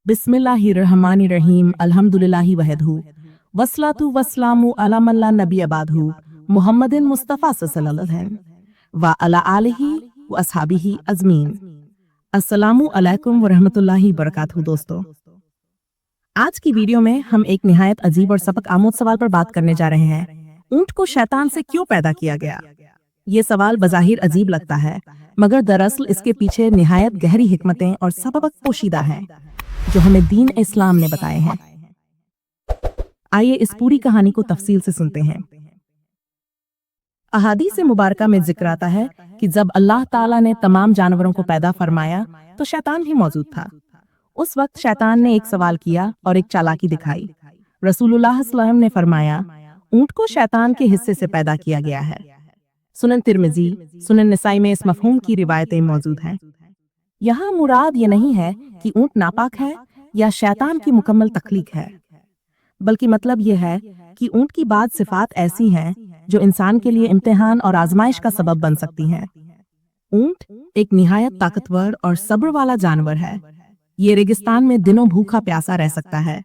बिस्मिल्लाहिर्रहमानिर्रहीम अल्हम्दुलिल्लाहि वहदहू वस्सलातु वस्सलामु अला मन ला नबिय्य बादहू मुहम्मदिन मुस्तफा सल्लल्लाहु अलैहि व अला आलिहि व अस्हाबिहि अजमीन। अस्सलामु अलैकुम व रहमतुल्लाहि व बरकातहू। दोस्तों, आज की वीडियो में हम एक निहायत अजीब और सबक आमोद सवाल पर बात करने जा रहे हैं। ऊंट को शैतान से क्यों पैदा किया गया? ये सवाल बज़ाहिर अजीब लगता है, मगर दरअसल इसके पीछे निहायत गहरी हिकमतें और सबक पोशीदा हैं जो हमें दीन इस्लाम ने बताए हैं। आइए इस पूरी कहानी को तफसील से सुनते हैं। अहादीस मुबारका में जिक्र आता है कि जब अल्लाह ताला ने तमाम जानवरों को पैदा फरमाया तो शैतान भी मौजूद था। उस वक्त शैतान ने एक सवाल किया और एक चालाकी दिखाई। रसूलुल्लाह सल्लल्लाहु अलैहि वसल्लम ने फरमाया, ऊंट को शैतान के हिस्से से पैदा किया गया है। सुनन तिर्मिज़ी, सुनन निसाई में इस मफहूम की रिवायतें मौजूद हैं। यहाँ मुराद ये नहीं है कि ऊंट नापाक है या शैतान की मुकम्मल तख्लीक है, बल्कि मतलब ये है कि ऊंट की बाद सिफात ऐसी हैं जो इंसान के लिए इम्तिहान और आजमाइश का सबब बन सकती हैं। ऊंट एक निहायत ताकतवर और सब्र वाला जानवर है। ये रेगिस्तान में दिनों भूखा प्यासा रह सकता है,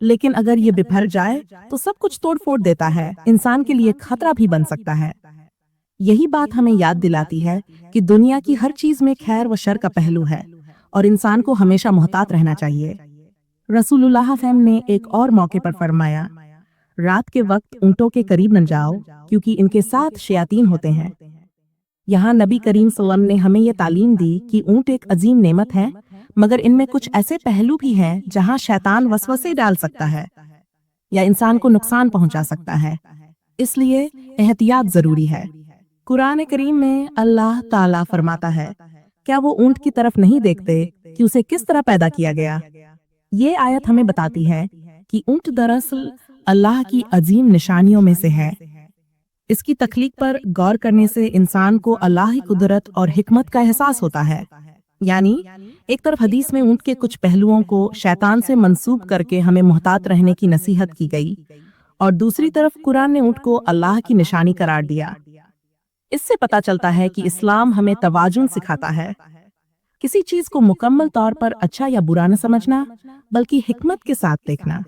लेकिन अगर ये बिफर जाए तो सब कुछ तोड़ फोड़ देता है, इंसान के लिए खतरा भी बन सकता है। यही बात हमें याद दिलाती है कि दुनिया की हर चीज में खैर व शर का पहलू है और इंसान को हमेशा मुहतात रहना चाहिए। रसूलुल्लाह सल्लल्लाहु अलैहि वसल्लम ने एक और मौके पर फरमाया, रात के वक्त ऊंटों के करीब न जाओ क्योंकि इनके साथ शयातीन होते हैं। यहाँ नबी करीम सल्लल्लाहु अलैहि वसल्लम ने हमें यह तालीम दी कि ऊंट एक अजीम नेमत है, मगर इनमें कुछ ऐसे पहलू भी हैं जहाँ शैतान वसवसे डाल सकता है या इंसान को नुकसान पहुंचा सकता है, इसलिए एहतियात जरूरी है। कुरान करीम में अल्लाह ताला फरमाता है, क्या वो ऊंट की तरफ नहीं देखते कि उसे किस तरह पैदा किया गया? ये आयत हमें बताती है कि ऊंट दरअसल अल्लाह की अजीम निशानियों में से है। इसकी तख्लीक पर गौर करने से इंसान को अल्लाह की कुदरत और हिकमत का एहसास होता है। यानी एक तरफ हदीस में ऊंट के कुछ पहलुओं को शैतान से मंसूब करके हमें मुहतात रहने की नसीहत की गई, और दूसरी तरफ कुरान ने ऊंट को अल्लाह की निशानी करार दिया। इससे पता चलता है कि इस्लाम हमें तवाजुन सिखाता है, किसी चीज को मुकम्मल तौर पर अच्छा या बुरा न समझना, बल्कि हिकमत के साथ देखना।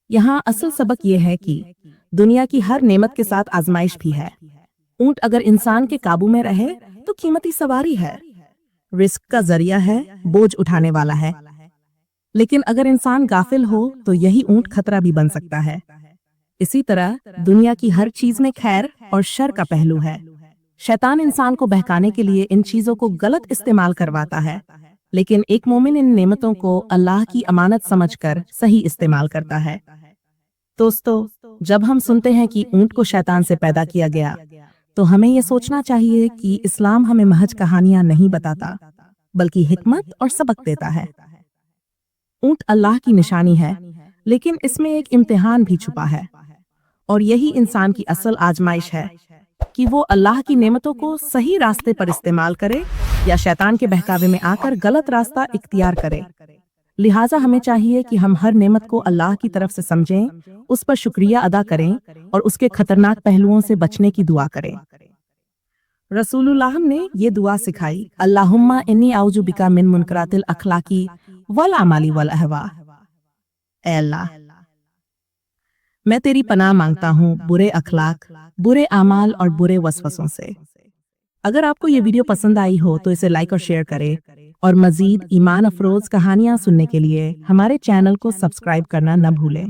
यहाँ असल सबक यह है कि दुनिया की हर नेमत के साथ आजमाइश भी है। ऊंट अगर इंसान के काबू में रहे तो कीमती सवारी है, रिस्क का जरिया है, बोझ उठाने वाला है। लेकिन अगर इंसान गाफिल हो तो यही ऊंट खतरा भी बन सकता है। इसी तरह दुनिया की हर चीज में खैर और शर का पहलू है। शैतान इंसान को बहकाने के लिए इन चीजों को गलत इस्तेमाल करवाता है, लेकिन एक मोमिन इन नेमतों को अल्लाह की अमानत समझकर सही इस्तेमाल करता है। दोस्तों, जब हम सुनते हैं कि ऊंट को शैतान से पैदा किया गया, तो हमें यह सोचना चाहिए कि इस्लाम हमें महज कहानियां नहीं बताता, बल्कि हिकमत और सबक देता है। ऊंट अल्लाह की निशानी है, लेकिन इसमें एक इम्तिहान भी छुपा है, और यही इंसान की असल आजमाइश है कि वो अल्लाह की नेमतों को सही रास्ते पर इस्तेमाल करे या शैतान के बहकावे में आकर गलत रास्ता इख्तियार करे। लिहाजा हमें चाहिए कि हम हर नेमत को अल्लाह की तरफ से समझें, उस पर शुक्रिया अदा करें और उसके खतरनाक पहलुओं से बचने की दुआ करें। रसूलुल्लाह ने ये दुआ सिखाई, अल्लाहुम्मा इन्नी आउज़ु बिका मिन मुनकरातिल अखलाकी वल अमाली वल अहवा। ऐ अल्लाह, मैं तेरी पनाह मांगता हूँ बुरे अखलाक, बुरे आमाल और बुरे वसवसों से। अगर आपको ये वीडियो पसंद आई हो तो इसे लाइक और शेयर करें, और मजीद ईमान अफरोज कहानियां सुनने के लिए हमारे चैनल को सब्सक्राइब करना न भूलें।